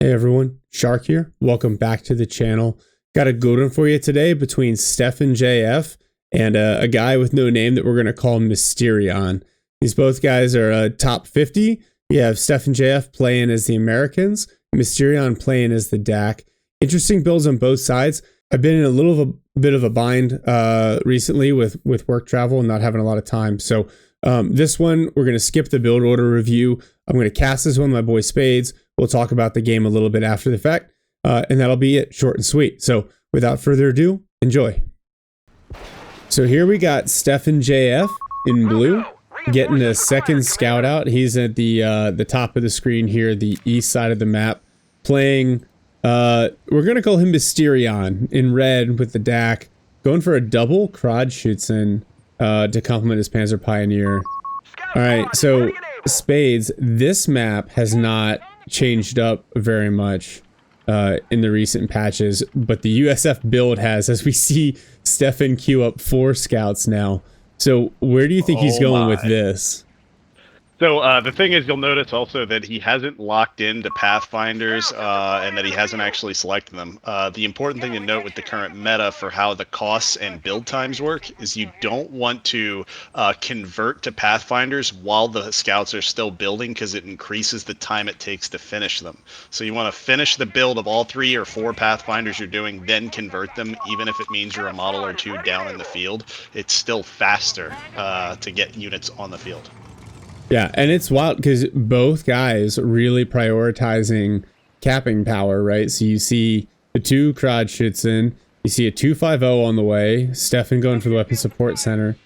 Hey everyone, Shark here. Welcome back to the channel. Got a good one for you today between StephennJF and a guy with no name that we're going to call Mysterion. These both guys are top 50. You have StephennJF playing as the Americans, Mysterion playing as the DAK. Interesting builds on both sides. I've been in a little bit of a bind recently with work travel and not having a lot of time. So this one, we're going to skip the build order review. I'm going to cast this one with my boy Spades. We'll talk about the game a little bit after the fact, and that'll be it, short and sweet. So without further ado, enjoy. So here we got StephennJF in blue, getting a second scout out. He's at the top of the screen here, the east side of the map, playing, we're going to call him Mysterion in red with the DAK, going for a double CoH3 to complement his Panzer Pioneer. All right, so Spades, this map has not changed up very much in the recent patches, but the USF build has, as we see Stephenn queue up 4 scouts now. So where do you think he's going with this? So the thing is, you'll notice also that he hasn't locked into Pathfinders and that he hasn't actually selected them. The important thing to note with the current meta for how the costs and build times work is you don't want to convert to Pathfinders while the scouts are still building, because it increases the time it takes to finish them. So you want to finish the build of all 3 or 4 Pathfinders you're doing, then convert them, even if it means you're a model or 2 down in the field. It's still faster to get units on the field. Yeah, and it's wild because both guys really prioritizing capping power, right? So you see the 2 CoH3, you see a 250 on the way, Stephenn going for the weapon support center.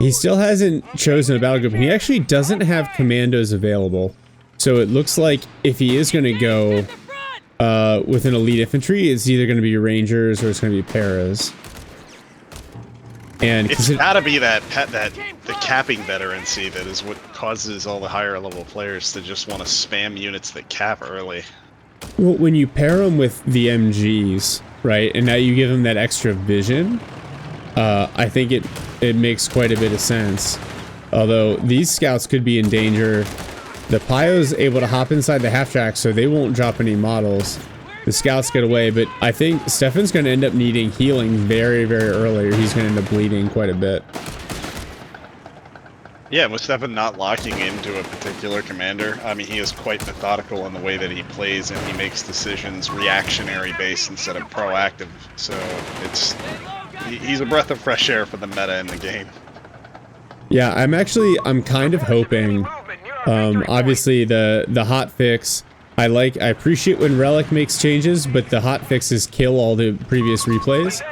He still hasn't chosen a battle group, and he actually doesn't have commandos available. So it looks like if he is going to go with an elite infantry, it's either going to be Rangers or it's going to be Paras. And it's gotta be the capping veterancy that is what causes all the higher level players to just want to spam units that cap early. Well, when you pair them with the MGs, right, and now you give them that extra vision, I think it makes quite a bit of sense. Although these scouts could be in danger. The Pio's able to hop inside the half track, so they won't drop any models. The scouts get away, but I think Stephenn's going to end up needing healing very, very early, or he's going to end up bleeding quite a bit. Yeah, with Stephenn not locking into a particular commander, I mean, he is quite methodical in the way that he plays, and he makes decisions reactionary based instead of proactive. So he's a breath of fresh air for the meta in the game. Yeah, I'm kind of hoping, obviously the hot fix, I appreciate when Relic makes changes, but the hot fixes kill all the previous replays.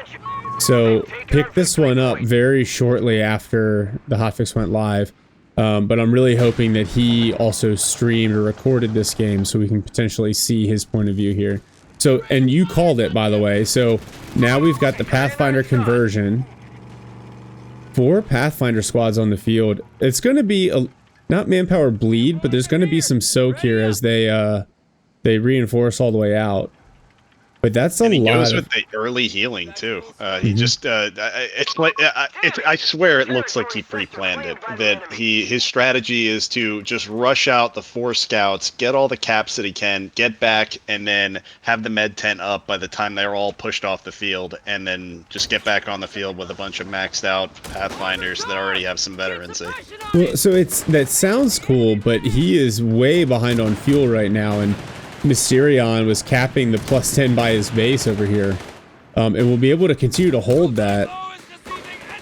So pick this one up very shortly after the hotfix went live. But I'm really hoping that he also streamed or recorded this game so we can potentially see his point of view here. So, and you called it, by the way. So now we've got the Pathfinder conversion. 4 Pathfinder squads on the field. It's going to be not manpower bleed, but there's going to be some soak here as they reinforce all the way out. But that's a lot. And he goes with the early healing too. He just it's like I swear it looks like he pre-planned it. That his strategy is to just rush out the 4 scouts, get all the caps that he can, get back, and then have the med tent up by the time they're all pushed off the field, and then just get back on the field with a bunch of maxed out Pathfinders that already have some veterancy. Well, so that sounds cool, but he is way behind on fuel right now, and Mysterion was capping the +10 by his base over here, and we'll be able to continue to hold that.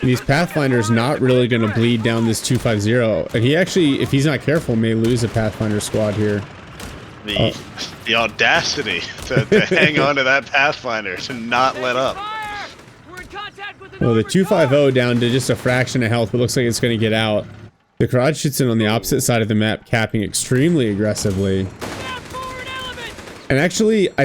And these Pathfinders not really going to bleed down this 250, and he actually, if he's not careful, may lose a Pathfinder squad here. The audacity to hang on to that Pathfinder, to not let up. Well, the 250 down to just a fraction of health, but looks like it's going to get out. The CoH3 on the opposite side of the map capping extremely aggressively. And actually, I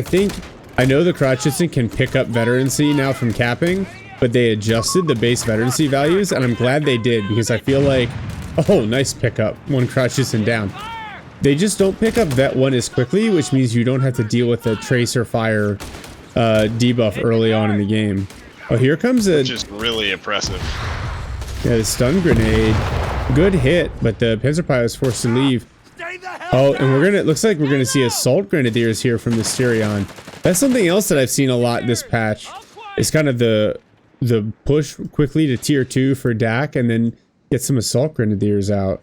know the CoH3 can pick up veterancy now from capping, but they adjusted the base veterancy values, and I'm glad they did, because I feel like, oh, nice pickup, 1 CoH3 down. They just don't pick up Vet 1 as quickly, which means you don't have to deal with the Tracer Fire debuff early on in the game. Oh, here comes a... Which is really impressive. Yeah, the stun grenade. Good hit, but the Panzer Pilot was forced to leave. Oh, and it looks like we're gonna see assault grenadiers here from Mysterion. That's something else that I've seen a lot this patch. It's kind of the push quickly to tier 2 for DAK and then get some assault grenadiers out.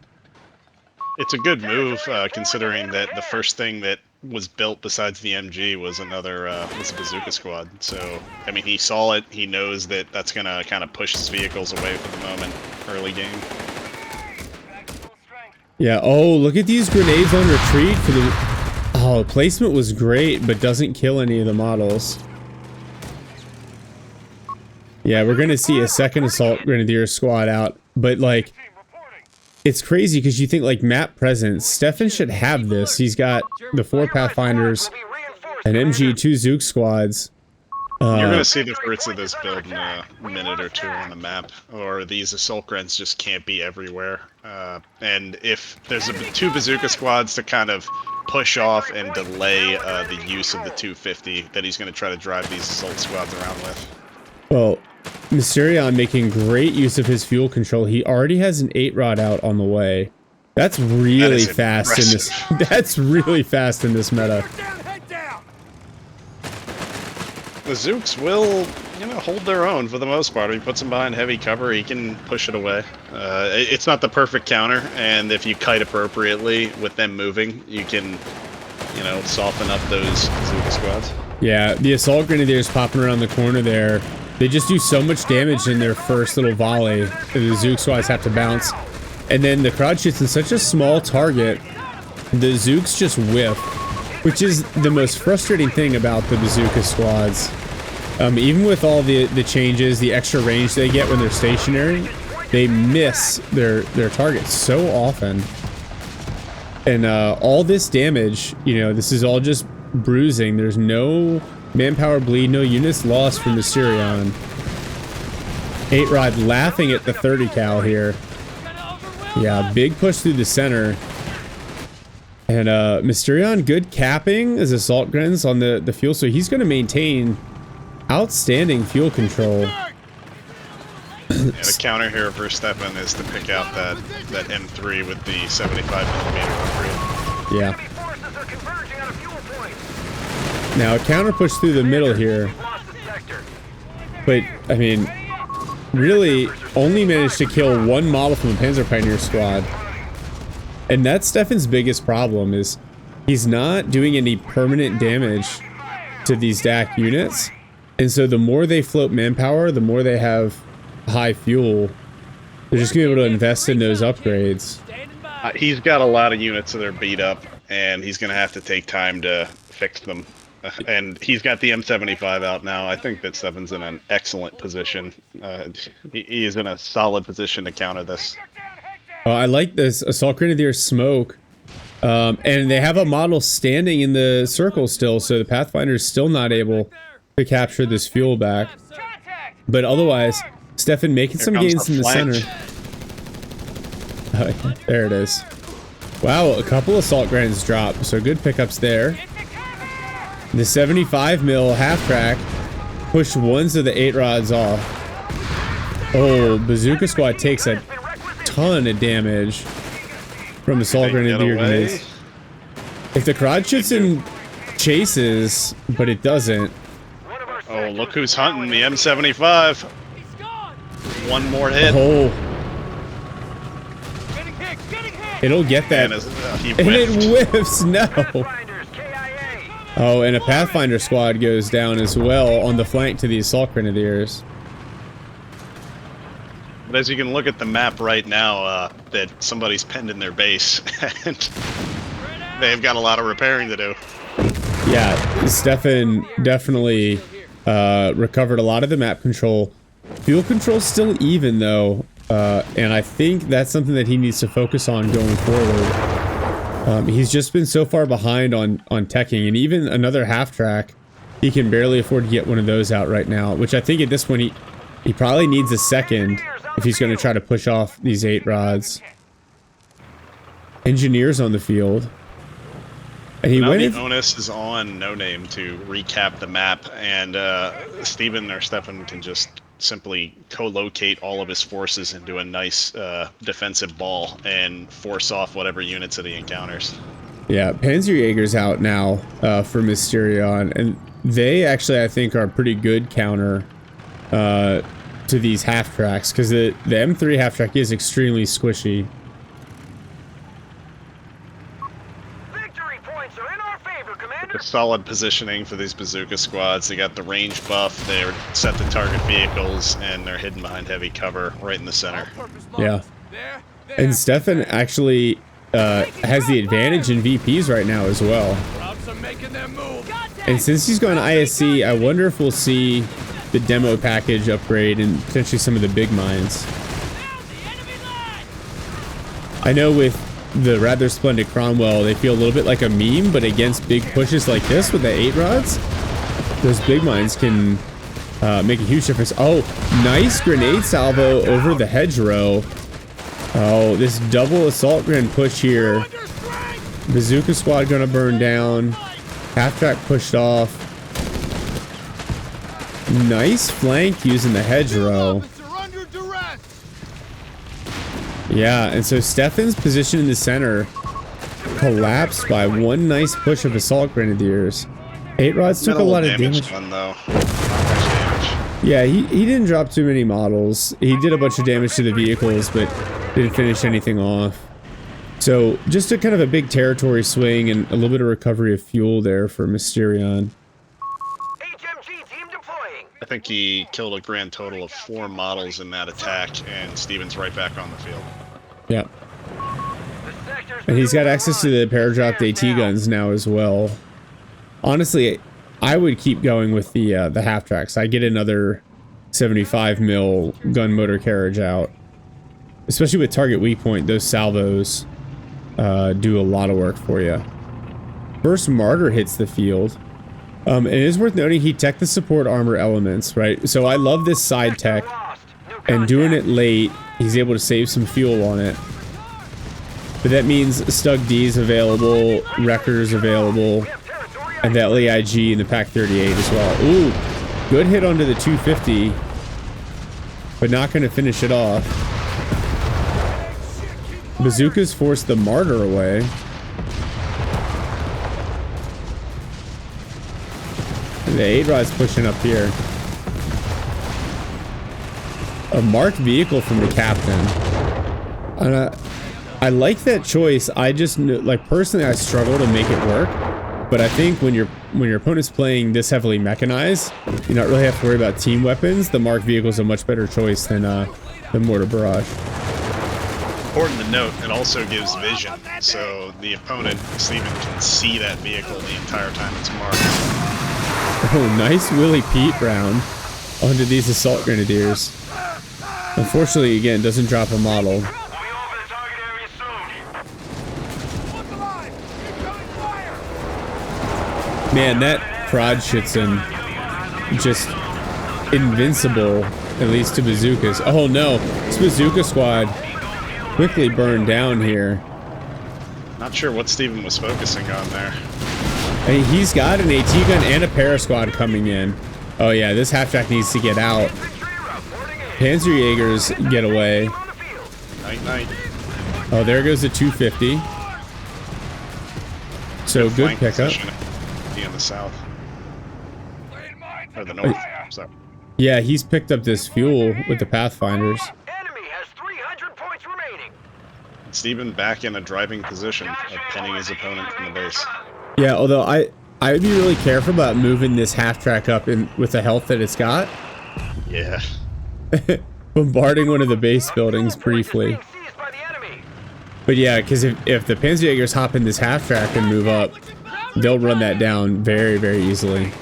It's a good move, considering that the first thing that was built besides the MG was was a bazooka squad. So, I mean, he saw it. He knows that that's gonna kind of push his vehicles away for the moment, early game. Yeah. Oh, look at these grenades on retreat for the. Oh, placement was great, but doesn't kill any of the models. Yeah, we're gonna see a second assault grenadier squad out, but like. It's crazy because you think like map presence, Stephenn should have this. He's got the 4 Pathfinders, an MG, 2 Zook squads. You're going to see the fruits of this build in a minute or two on the map, or these assault grens just can't be everywhere. And if there's 2 bazooka squads to kind of push off and delay the use of the 250 that he's going to try to drive these assault squads around with. Well, Mysterion making great use of his fuel control. He already has an 8-rod out on the way. That's really fast in this. That's really fast in this meta. The Zooks will, hold their own for the most part. If he puts them behind heavy cover, he can push it away. It's not the perfect counter, and if you kite appropriately with them moving, you can, soften up those Zook squads. Yeah, the assault grenadiers popping around the corner there. They just do so much damage in their first little volley. The Zook squads have to bounce. And then the crowd shoots in such a small target, the Zooks just whiff. Which is the most frustrating thing about the bazooka squads. Even with all the changes, the extra range they get when they're stationary, they miss their targets so often. And all this damage, this is all just bruising. There's no manpower bleed, no units lost from Mysterion. 8-rod laughing at the 30 cal here. Yeah, big push through the center. And Mysterion, good capping as assault grens on the fuel, so he's going to maintain outstanding fuel control. Yeah, the counter here for Stephenn is to pick out that M3 with the 75mm upgrade. Yeah. Now a counter push through the middle here, but I mean, really only managed to kill 1 model from a Panzer Pioneer squad. And that's Stephenn's biggest problem, is he's not doing any permanent damage to these DAK units. And so the more they float manpower, the more they have high fuel. They're just going to be able to invest in those upgrades. He's got a lot of units that are beat up, and he's going to have to take time to fix them. And he's got the M75 out now. I think that Stephenn's in an excellent position. He is in a solid position to counter this. I like this assault grenadier smoke, and they have a model standing in the circle still, so the Pathfinder's still not able to capture this fuel back. But otherwise, Stephenn making some gains in the center. There it is. Wow, a couple assault grens dropped, so good pickups there. The 75mm half track pushed ones of the 8-rods off. Oh, bazooka squad takes a ton of damage from assault grenadier grenades. If the crowd shoots in chases, but it doesn't. Oh, look who's hunting the M75. One more hit. Oh. It'll get that. And it whiffs. No. Oh, and a Pathfinder squad goes down as well on the flank to the assault grenadiers. But as you can look at the map right now, that somebody's penned in their base, and they've got a lot of repairing to do. Yeah, Stephenn definitely recovered a lot of the map control. Fuel control's still even though, and I think that's something that he needs to focus on going forward. He's just been so far behind on teching, and even another half track, he can barely afford to get one of those out right now, which I think at this point he probably needs a second if he's going to try to push off these 8-rods. Engineers on the field. And he went in. The onus is on No Name to recap the map, and Stephenn can just simply co-locate all of his forces into a nice defensive ball and force off whatever units that he encounters. Yeah, Panzerjäger's out now for Mysterion, and they actually, I think, are a pretty good counter to these half-tracks, because the M3 half-track is extremely squishy. Victory points are in our favor, Commander. A solid positioning for these bazooka squads. They got the range buff, they're set to target vehicles, and they're hidden behind heavy cover right in the center. Yeah. And Stephenn actually has the advantage in VPs right now as well. And since he's gone ISC, I wonder if we'll see the demo package upgrade and potentially some of the big mines. I know with the rather splendid Cromwell, they feel a little bit like a meme, but against big pushes like this with the 8 rods, those big mines can make a huge difference. Oh, nice grenade salvo over the hedgerow. Oh, this double assault grenade push here. Bazooka squad gonna burn down. Half track pushed off. Nice flank using the hedgerow. Yeah, and so Stephenn's position in the center collapsed by one nice push of assault grenadiers. 8 rods took a lot of damage. Yeah, he didn't drop too many models. He did a bunch of damage to the vehicles, but didn't finish anything off. So just a kind of a big territory swing and a little bit of recovery of fuel there for Mysterion. HMG team deploying. I think he killed a grand total of 4 models in that attack, and Steven's right back on the field. Yeah. And he's got access to the paradropped AT guns now as well. Honestly, I would keep going with the half tracks. I get another 75 mil gun motor carriage out. Especially with target weak point, those salvos do a lot of work for you. First Martyr hits the field. And it is worth noting he teched the support armor elements, right? So I love this side tech. And doing it late, he's able to save some fuel on it. But that means Stug D is available, Wrecker's available, and that LEIG and the Pack 38 as well. Ooh, good hit onto the 250, but not going to finish it off. Bazookas forced the Martyr away. And the 8 rod's pushing up here. A marked vehicle from the captain. And I like that choice. I just like personally I struggle to make it work. But I think when your opponent's playing this heavily mechanized, you don't really have to worry about team weapons. The marked vehicle is a much better choice than the mortar barrage. Important to note, it also gives vision, so the opponent, Stephen, can see that vehicle the entire time it's marked. Oh, nice Willie Pete round onto these assault grenadiers. Unfortunately, again, doesn't drop a model. Man, that Prodschützen just invincible, at least to bazookas. Oh no, this bazooka squad quickly burned down here. Not sure what Stephen was focusing on there. Hey, he's got an AT gun and a para squad coming in. Oh yeah, this half-track needs to get out. Panzerjägers get away. Night, night. Oh, there goes the 250. So good pickup. In the south. Or the north. So. Yeah, he's picked up this fuel with the Pathfinders. Enemy has 300 points remaining. Stephen back in a driving position of pinning his opponent from the base. Yeah, although I would be really careful about moving this half-track up in with the health that it's got. Yeah. Bombarding one of the base buildings briefly. But yeah, because if the Panzerjägers hop in this half-track and move up, they'll run that down very, very easily.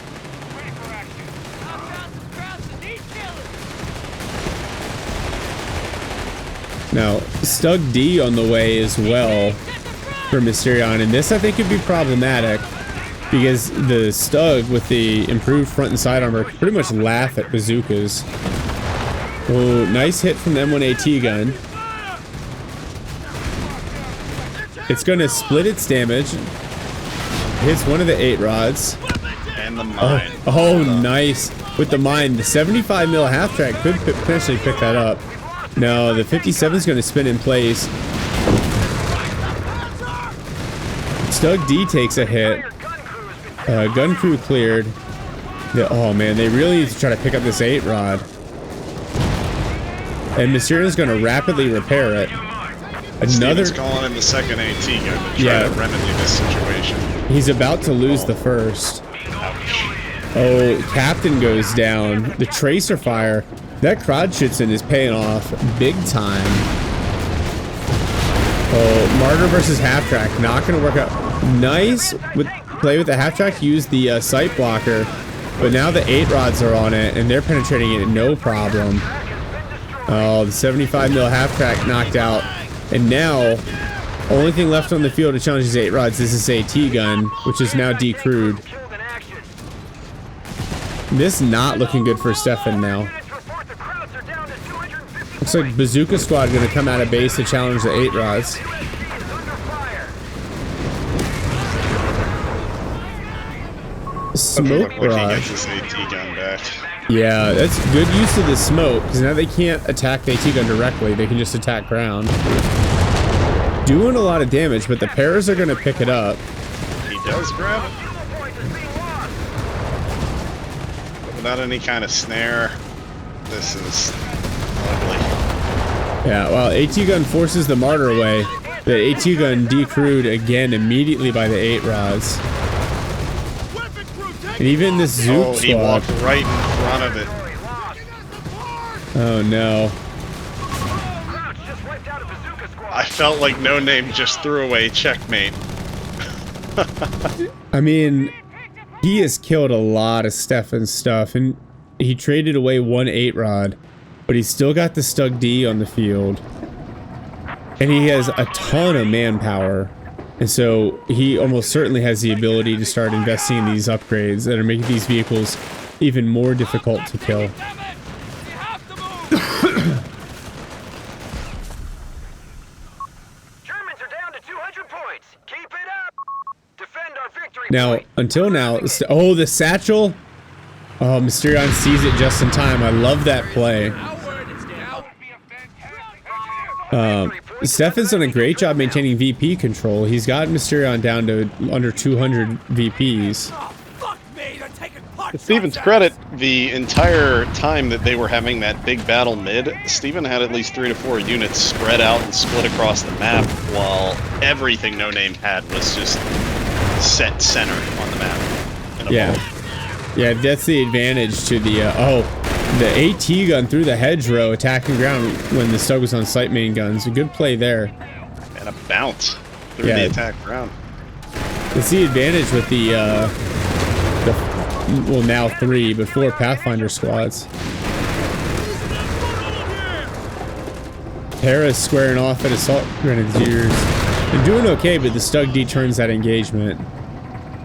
Now, Stug D on the way as well for Mysterion, and this I think could be problematic because the Stug with the improved front and side armor pretty much laugh at bazookas. Oh, nice hit from the M1 AT gun. It's going to split its damage. Hits one of the 8 rods. And the mine. Oh, nice. With the mine, the 75 mil half track could potentially pick that up. No, the 57 is going to spin in place. Stug D takes a hit. Gun crew cleared. Oh man, they really need to try to pick up this 8-rod. And Mysterion's going to rapidly repair it. Stephen's calling in the second AT gun to try to remedy this situation. He's about to lose the first. Ouch. Oh, Captain goes down. The tracer fire. That Krodschützen is paying off big time. Oh, Martyr versus half track. Not going to work out. Nice play with the half track. Use the sight blocker. But now the 8-rods are on it, and they're penetrating it no problem. Oh, the 75 mil half track knocked out. And now, only thing left on the field to challenge these 8-rods is this AT gun, which is now decrewed. This not looking good for Stephenn now. Looks like Bazooka Squad going to come out of base to challenge the 8-rods. Smoke barrage. This AT gun back. Yeah, that's good use of the smoke, because now they can't attack the AT gun directly. They can just attack ground. Doing a lot of damage, but the pairs are going to pick it up. He does grab it. But without any kind of snare, this is ugly. Yeah, well, AT gun forces the Martyr away. The AT gun decrewed again immediately by the 8-rods. And even this Zook squad. He walked right in front of it. Oh no. I felt like No Name just threw away checkmate. I mean, he has killed a lot of Stephenn stuff, and he traded away one 8-rod, but he's still got the Stug D on the field. And he has a ton of manpower. And so he almost certainly has the ability to start investing in these upgrades that are making these vehicles even more difficult to kill. Germans are down to 200 points. Keep it up. Defend our victory. Now, until now, oh, the satchel. Oh, Mysterion sees it just in time. I love that play. Stephenn's done a great job maintaining VP control. He's got Mysterion down to under 200 VPs. To Stephen's credit, the entire time that they were having that big battle mid, Stephenn had at least 3 to 4 units spread out and split across the map, while everything No Name had was just set center on the map. Yeah. Yeah, that's the advantage to the, the AT gun through the hedgerow attacking ground when the Stug was on sight main guns. A good play there. And a bounce through the attack ground. It's the advantage with the well, now 3, but 4 Pathfinder squads. Hera's squaring off at Assault Grenadiers. They're doing okay, but the Stug D turns that engagement.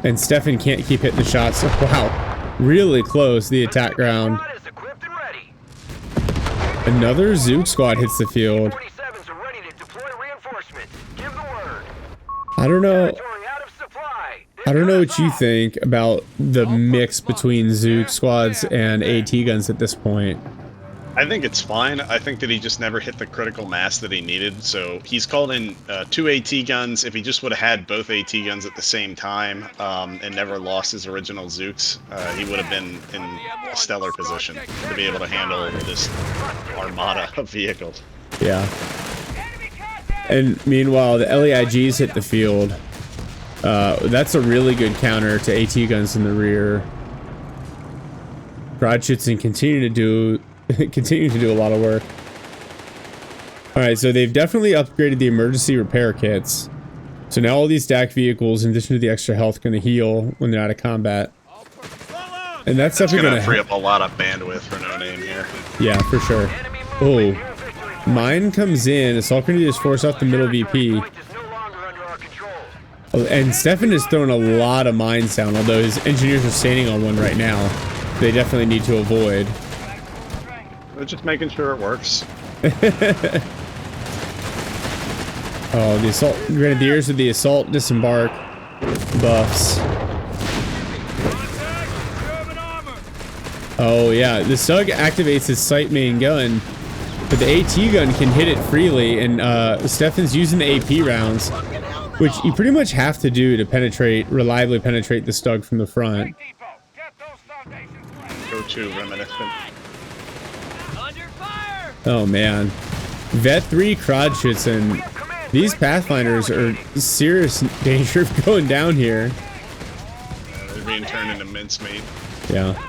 And Stephenn can't keep hitting the shots. Wow. Really close, the attack ground. Another Zook squad hits the field. I don't know what you think about the mix between Zook squads and AT guns at this point. I think it's fine. I think that he just never hit the critical mass that he needed. So he's called in 2 AT guns. If he just would have had both AT guns at the same time and never lost his original Zooks, he would have been in a stellar position to be able to handle this armada of vehicles. Yeah. And meanwhile, the LEIGs hit the field. That's a really good counter to AT guns in the rear. Krodschützen continue to do a lot of work. Alright, so they've definitely upgraded the emergency repair kits. So now all these DAK vehicles, in addition to the extra health, going to heal when they're out of combat. And that's definitely going to free up a lot of bandwidth for No Name here. Yeah, for sure. Oh, mine comes in. Assault Grenadiers force off the middle VP. Oh, and Stephenn is throwing a lot of mines down, although his engineers are standing on one right now. They definitely need to avoid. They're just making sure it works. Oh, the Assault Grenadiers with the Assault Disembark buffs. Oh yeah, the Stug activates his sight main gun, but the AT gun can hit it freely, and Stephenn's using the AP rounds, which you pretty much have to do to reliably penetrate the Stug from the front. Go to reminiscent. Oh man, Vet 3 Krodschützen. These Pathfinders are serious danger of going down here. They're being turned into mincemeat. Yeah.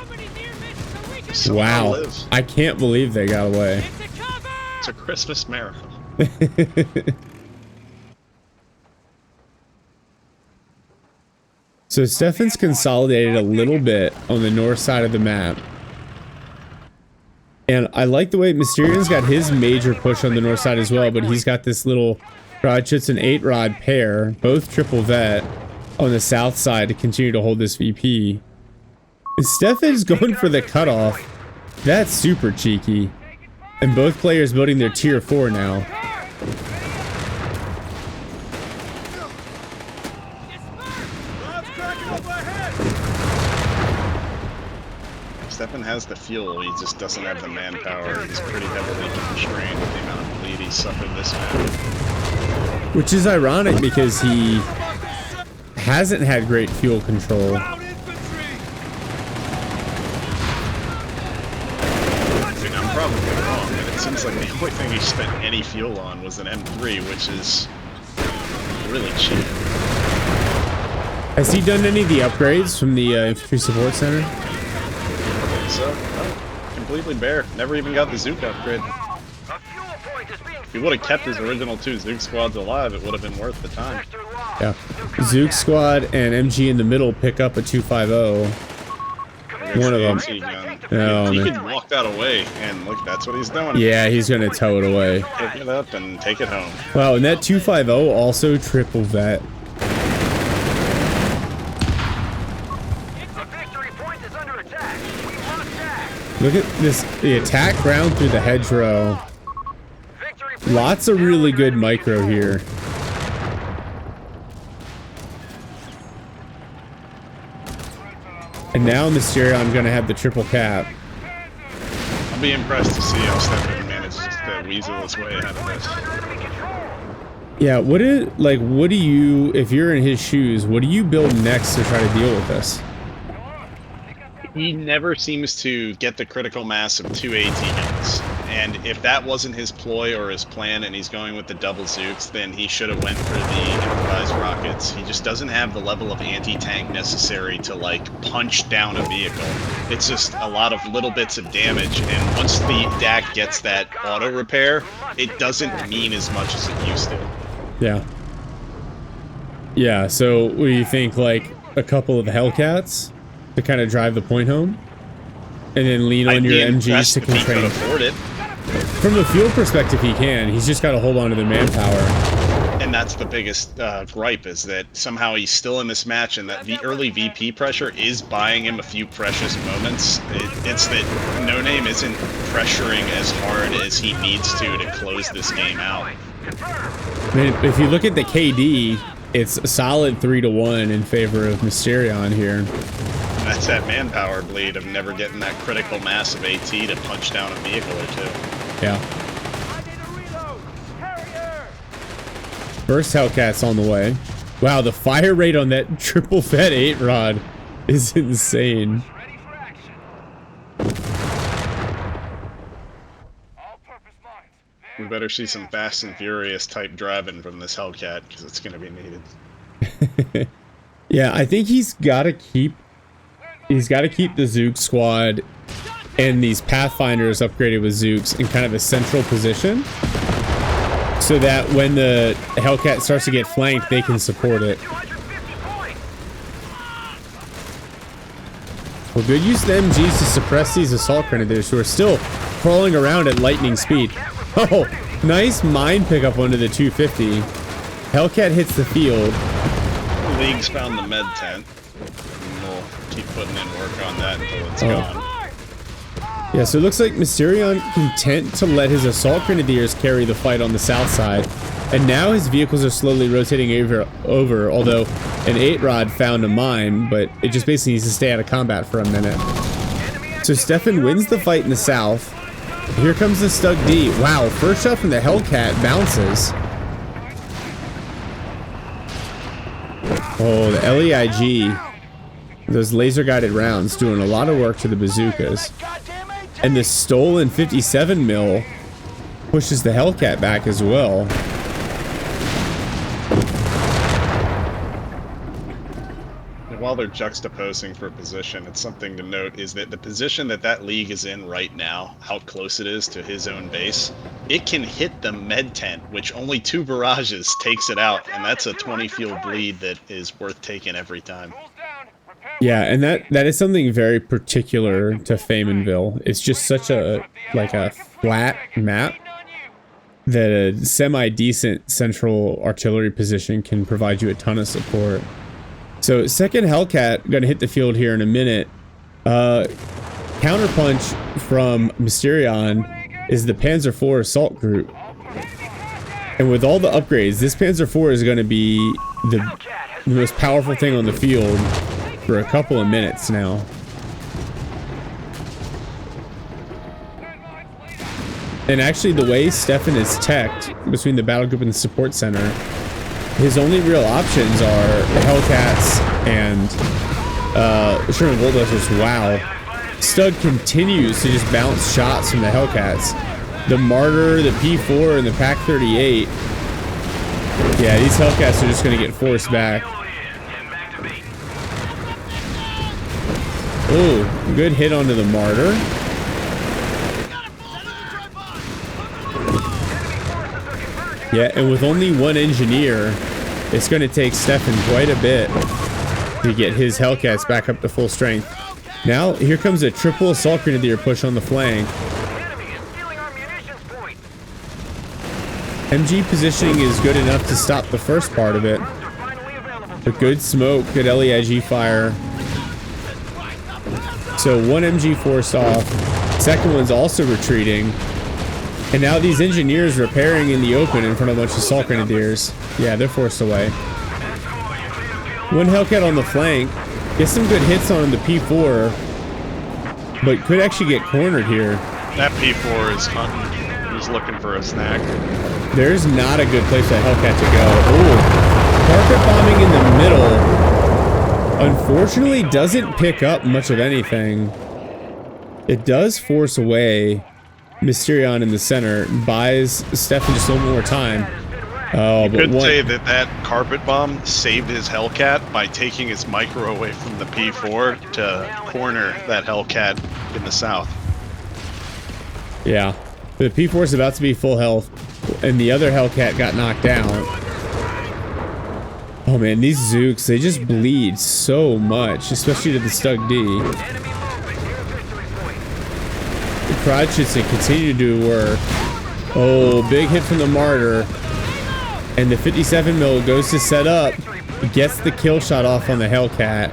So wow. I can't believe they got away. It's a Christmas miracle. So Stephenn's consolidated a little bit on the north side of the map. And I like the way Mysterion's got his major push on the north side as well, but he's got this little Krodschützen 8-rod pair, both triple vet, on the south side to continue to hold this VP. And Stephenn's going for the cutoff. That's super cheeky. And both players building their tier 4 now. Stephenn has the fuel, he just doesn't have the manpower. He's pretty heavily constrained with the amount of bleed he suffered this map. Which is ironic because he hasn't had great fuel control. I mean, I'm probably wrong, but it seems like the only thing he spent any fuel on was an M3, which is really cheap. Has he done any of the upgrades from the Infantry Support Center? So, no, completely bare. Never even got the Zook upgrade. If he would have kept his original 2 Zook squads alive, it would have been worth the time. Yeah. Zook squad and MG in the middle pick up a 250. One of them. Oh, he could walk that away, and look, that's what he's doing. Yeah, he's gonna tow it away. Pick it up and take it home. Wow, and that 250 also triple vet. Look at this, the attack round through the hedgerow. Lots of really good micro here. And now Mysterion gonna have the triple cap. I'll be impressed to see how Stephenn manages to weasel his way out of this. Yeah, what do you, if you're in his shoes, what do you build next to try to deal with this? He never seems to get the critical mass of 2 AT guns. And if that wasn't his ploy or his plan and he's going with the double Zooks, then he should have went for the improvised rockets. He just doesn't have the level of anti-tank necessary to, like, punch down a vehicle. It's just a lot of little bits of damage, and once the DAK gets that auto repair, it doesn't mean as much as it used to. Yeah. Yeah, so what do you think, like, a couple of Hellcats to kind of drive the point home? And then lean on your MGs to constrain. He could afford it. From the fuel perspective, he can. He's just got to hold on to the manpower. And that's the biggest gripe, is that somehow he's still in this match, and that the early VP pressure is buying him a few precious moments. It's that No Name isn't pressuring as hard as he needs to close this game out. I mean, if you look at the KD, it's a solid 3-1 in favor of Mysterion here. That's that manpower bleed of never getting that critical mass of AT to punch down a vehicle or two. Yeah. First Hellcat's on the way. Wow, the fire rate on that triple fed 8-rod is insane. We better see some Fast and Furious type driving from this Hellcat, because it's going to be needed. Yeah, I think he's got to keep the Zook squad and these Pathfinders upgraded with Zooks in kind of a central position, so that when the Hellcat starts to get flanked, they can support it. Well, good use of the MGs to suppress these assault grenadiers who are still crawling around at lightning speed. Oh, nice mine pickup onto the 250. Hellcat hits the field. League's found the med tent. And we'll keep putting in work on that until it's gone. Yeah, so it looks like Mysterion content to let his assault grenadiers carry the fight on the south side. And now his vehicles are slowly rotating over, although an 8-rod found a mine, but it just basically needs to stay out of combat for a minute. So Stephenn wins the fight in the south. Here comes the Stug D. Wow, first shot from the Hellcat bounces. Oh, the LEIG, those laser guided rounds doing a lot of work to the bazookas. And the stolen 57 mil pushes the Hellcat back as well. And while they're juxtaposing for position, it's something to note is that the position that that league is in right now, how close it is to his own base, it can hit the med tent, which only 2 barrages takes it out, and that's a 20 field bleed that is worth taking every time. Yeah, and that is something very particular to Faymonville. It's just such a flat map that a semi-decent central artillery position can provide you a ton of support. So second Hellcat gonna hit the field here in a minute. Counterpunch from Mysterion is the Panzer IV assault group. And with all the upgrades, this Panzer IV is gonna be the most powerful thing on the field for a couple of minutes now. And actually, the way Stephenn is teched between the battle group and the support center, his only real options are the Hellcats and Sherman Bulldozers. Wow. Stug continues to just bounce shots from the Hellcats. The Martyr, the P4, and the Pac 38. Yeah, these Hellcats are just going to get forced back. Oh, good hit onto the Martyr. Yeah, and with only 1 engineer, it's going to take Stephenn quite a bit to get his Hellcats back up to full strength. Now, here comes a triple assault grenadier push on the flank. MG positioning is good enough to stop the first part of it. But good smoke, good LEIG fire. So 1 MG forced off. Second one's also retreating. And now these engineers repairing in the open in front of a bunch of assault grenadiers. Yeah, they're forced away. 1 Hellcat on the flank. Gets some good hits on the P4. But could actually get cornered here. That P4 is hunting. He's looking for a snack. There's not a good place for that Hellcat to go. Oh, carpet bombing in the middle. Unfortunately, doesn't pick up much of anything. It does force away Mysterion in the center, buys Stephenn just a little more time. Oh, but could say that that carpet bomb saved his Hellcat by taking his micro away from the P4 to corner that Hellcat in the south. Yeah, the P4 is about to be full health, and the other Hellcat got knocked down. Oh man, these Zooks, they just bleed so much, especially to the Stug D. The crowd should continue to do work. Oh, big hit from the Martyr. And the 57 mil goes to set up. Gets the kill shot off on the Hellcat.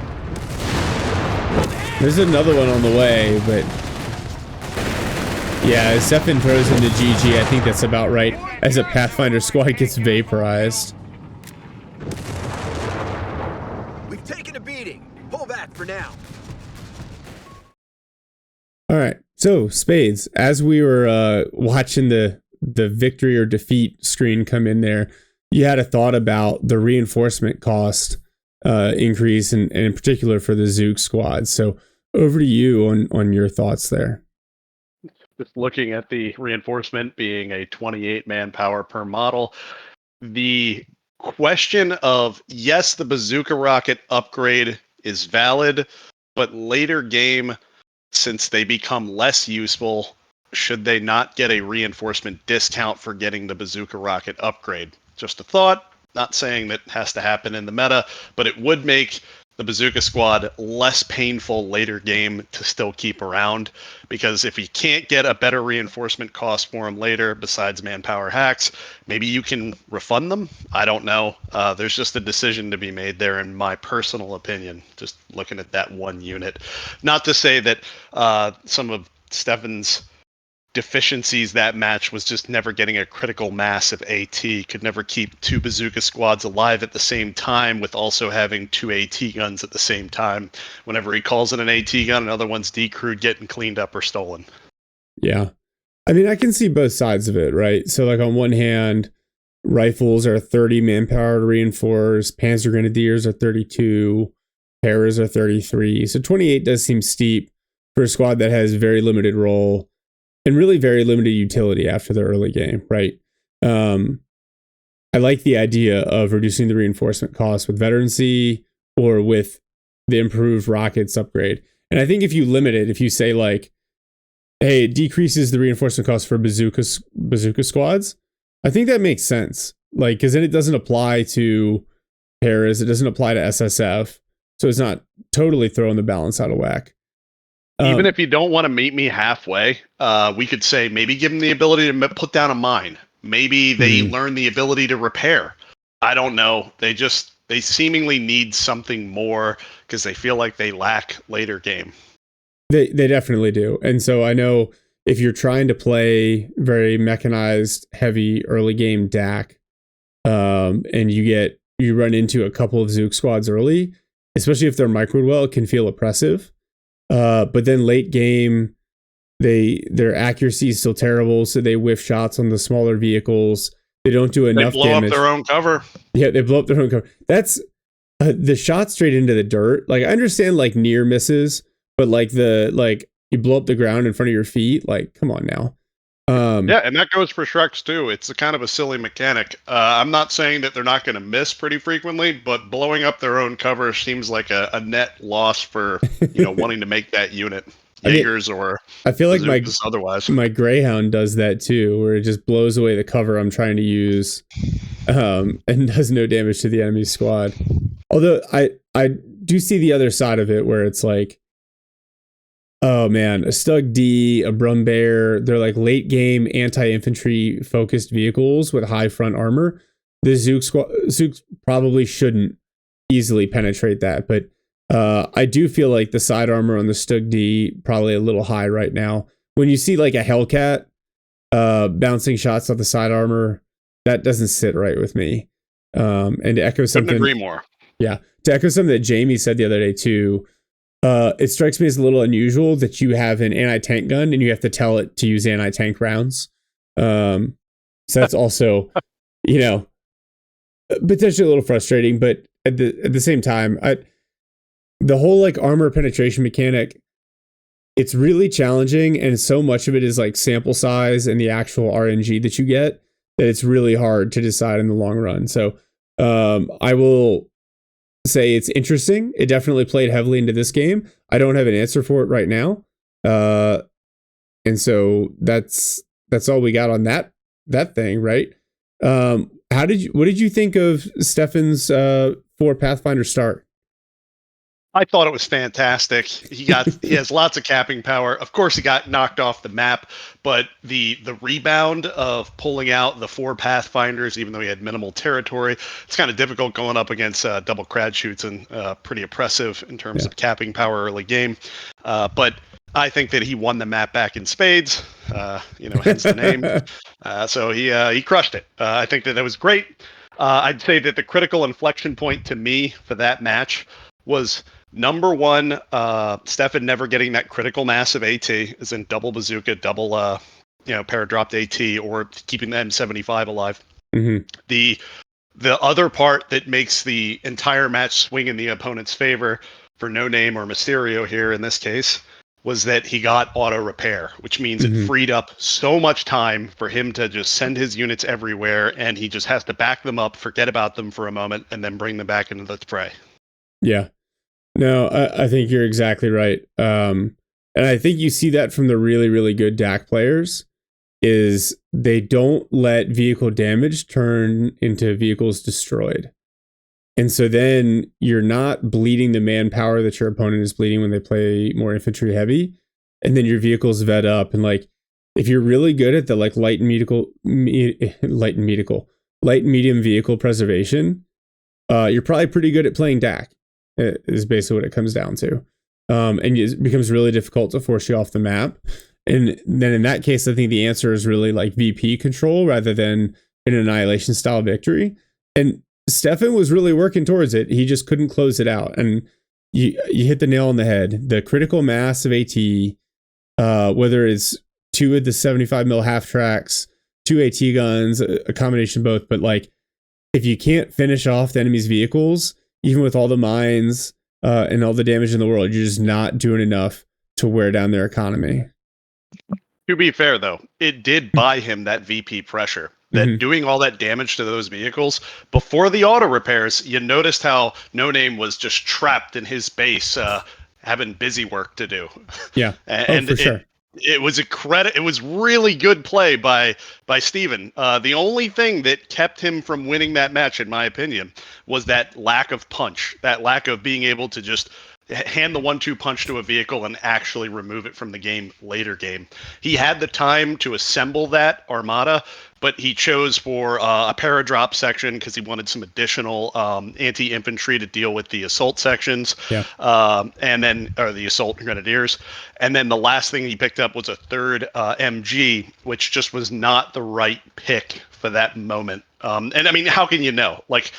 There's another one on the way, but yeah, as Stephenn throws into GG, I think that's about right. As a Pathfinder squad gets vaporized. We've taken a beating. Pull back for now. All right, so Spades, as we were watching the victory or defeat screen come in there, you had a thought about the reinforcement cost increase, and in particular for the Zook squad. So over to you on your thoughts there. Just looking at the reinforcement being a 28 manpower per model, the question of, yes, the bazooka rocket upgrade is valid, but later game, since they become less useful, should they not get a reinforcement discount for getting the bazooka rocket upgrade? Just a thought, not saying that has to happen in the meta, but it would make the bazooka squad less painful later game to still keep around, because if you can't get a better reinforcement cost for them later besides manpower hacks, maybe you can refund them. I don't know. There's just a decision to be made there, in my personal opinion, just looking at that one unit. Not to say that some of Stephenn's deficiencies that match was just never getting a critical mass of AT. Could never keep 2 bazooka squads alive at the same time with also having 2 AT guns at the same time. Whenever he calls in an AT gun, another one's decrewed, getting cleaned up or stolen. Yeah. I mean, I can see both sides of it, right? So like on one hand, rifles are 30 manpower to reinforce, Panzer Grenadiers are 32, Paras are 33. So 28 does seem steep for a squad that has very limited role and really very limited utility after the early game, right? I like the idea of reducing the reinforcement cost with veterancy or with the improved rockets upgrade. And I think if you limit it, if you say like, hey, it decreases the reinforcement cost for bazooka squads, I think that makes sense. Like, because then it doesn't apply to Paras, it doesn't apply to SSF, so it's not totally throwing the balance out of whack. Even if you don't want to meet me halfway, we could say maybe give them the ability to put down a mine. Maybe they learn the ability to repair. I don't know. They seemingly need something more because they feel like they lack later game. They definitely do. And so I know if you're trying to play very mechanized, heavy early game DAK, and you run into a couple of Zook squads early, especially if they're microed well, it can feel oppressive. But then late game, their accuracy is still terrible, so they whiff shots on the smaller vehicles. They don't do enough damage. They blow up their own cover. Yeah, they blow up their own cover. That's the shot straight into the dirt. Like, I understand like near misses, but like you blow up the ground in front of your feet. Like, come on now. Yeah, and that goes for Shreks too. It's a kind of a silly mechanic. I'm not saying that they're not going to miss pretty frequently, but blowing up their own cover seems like a net loss for wanting to make that unit. Jaegers or I feel like my Greyhound does that too, where it just blows away the cover I'm trying to use, and does no damage to the enemy squad. Although I do see the other side of it, where it's like, oh man, a Stug D, a Brumbear, they're like late game anti-infantry focused vehicles with high front armor. The Zooks probably shouldn't easily penetrate that, but I do feel like the side armor on the Stug D probably a little high right now. When you see like a Hellcat bouncing shots off the side armor, that doesn't sit right with me. And to echo something, couldn't agree more. Yeah, to echo something that Jamie said the other day too. It strikes me as a little unusual that you have an anti-tank gun and you have to tell it to use anti-tank rounds. So that's also, potentially a little frustrating. But at the same time, the whole like armor penetration mechanic, it's really challenging, and so much of it is like sample size and the actual RNG that you get that it's really hard to decide in the long run. So I will say it's interesting. It definitely played heavily into this game. I don't have an answer for it right now, and so that's all we got on that thing, right? What did you think of Stephenn's 4 Pathfinder start? I thought it was fantastic. He has lots of capping power. Of course, he got knocked off the map, but the rebound of pulling out the 4 Pathfinders, even though he had minimal territory, it's kind of difficult going up against double crad shoots and pretty oppressive in terms of capping power early game. But I think that he won the map back in spades, hence the name. So he crushed it. I think that was great. I'd say that the critical inflection point to me for that match was number one, Stephenn never getting that critical mass of AT, as in double bazooka, double para-dropped AT, or keeping the M75 alive. Mm-hmm. The other part that makes the entire match swing in the opponent's favor for No Name or Mysterio here in this case was that he got auto repair, which means it freed up so much time for him to just send his units everywhere, and he just has to back them up, forget about them for a moment, and then bring them back into the fray. Yeah. No, I think you're exactly right. And I think you see that from the really, really good DAK players is they don't let vehicle damage turn into vehicles destroyed. And so then you're not bleeding the manpower that your opponent is bleeding when they play more infantry heavy. And then your vehicles vet up. And like, if you're really good at the like light and medium vehicle preservation, you're probably pretty good at playing DAK. Is basically what it comes down to. And it becomes really difficult to force you off the map. And then in that case, I think the answer is really like VP control rather than an annihilation style victory. And Stephenn was really working towards it. He just couldn't close it out. And you hit the nail on the head. The critical mass of AT, whether it's 2 of the 75 mil half tracks, 2 AT guns, a combination of both. But like, if you can't finish off the enemy's vehicles, even with all the mines and all the damage in the world, you're just not doing enough to wear down their economy. To be fair, though, it did buy him that VP pressure. That doing all that damage to those vehicles before the auto repairs, you noticed how No Name was just trapped in his base, having busy work to do. Yeah, and for sure. It was a credit. It was really good play by Stephenn. The only thing that kept him from winning that match, in my opinion, was that lack of punch, that lack of being able to just hand the 1-2 punch to a vehicle and actually remove it from the game later game. He had the time to assemble that armada, but he chose for a paradrop section because he wanted some additional anti-infantry to deal with the assault sections, and then the assault grenadiers. And then the last thing he picked up was a third MG, which just was not the right pick for that moment. And I mean, how can you know? Like,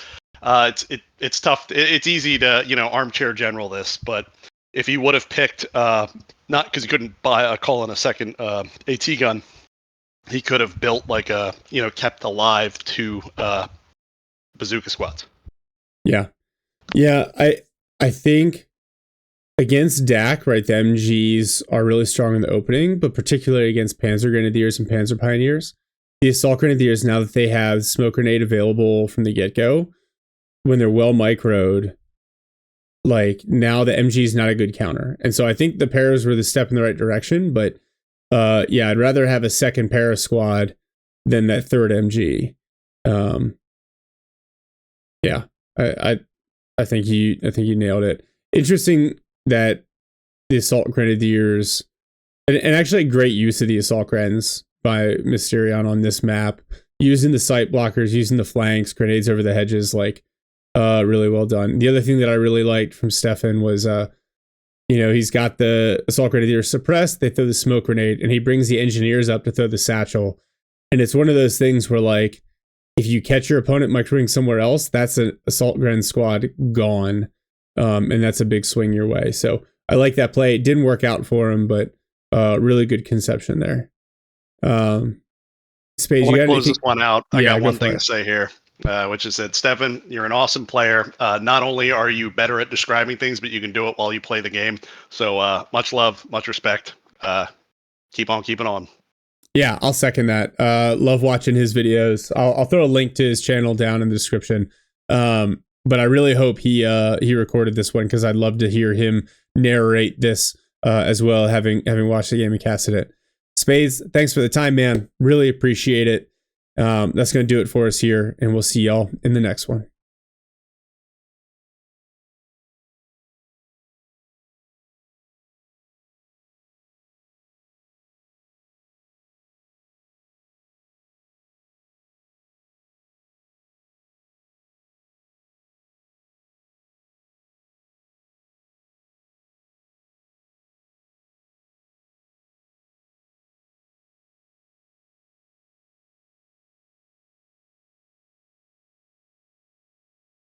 it's tough. It's easy to armchair general this, but if he would have picked not because he couldn't call in a second AT gun, he could have built like a kept alive 2 bazooka squads. Yeah. I think against DAK, right, the MGs are really strong in the opening, but particularly against Panzer Grenadiers and Panzer Pioneers. The Assault Grenadiers, now that they have smoke grenade available from the get-go, when they're well microed, like now the MG is not a good counter. And so I think the paras were the step in the right direction, but I'd rather have a second para squad than that third MG. I think you nailed it. Interesting that the Assault Grenadiers, and actually great use of the Assault Grens by Mysterion on this map, using the sight blockers, using the flanks, grenades over the hedges, like really well done. The other thing that I really liked from Stephenn was he's got the Assault Grenadiers suppressed, they throw the smoke grenade, and he brings the engineers up to throw the satchel. And it's one of those things where, like, if you catch your opponent microing somewhere else, that's an Assault Gren squad gone. And that's a big swing your way. So I like that play. It didn't work out for him, but really good conception there. Spades, I want you to got close this one out. I got one thing to say here, which is that Stephenn, you're an awesome player. Not only are you better at describing things, but you can do it while you play the game. So much love, much respect. Keep on keeping on. Yeah, I'll second that. Love watching his videos. I'll throw a link to his channel down in the description. But I really hope he recorded this one because I'd love to hear him narrate this as well, having watched the game and casted it. Spades, thanks for the time, man. Really appreciate it. That's going to do it for us here, and we'll see y'all in the next one.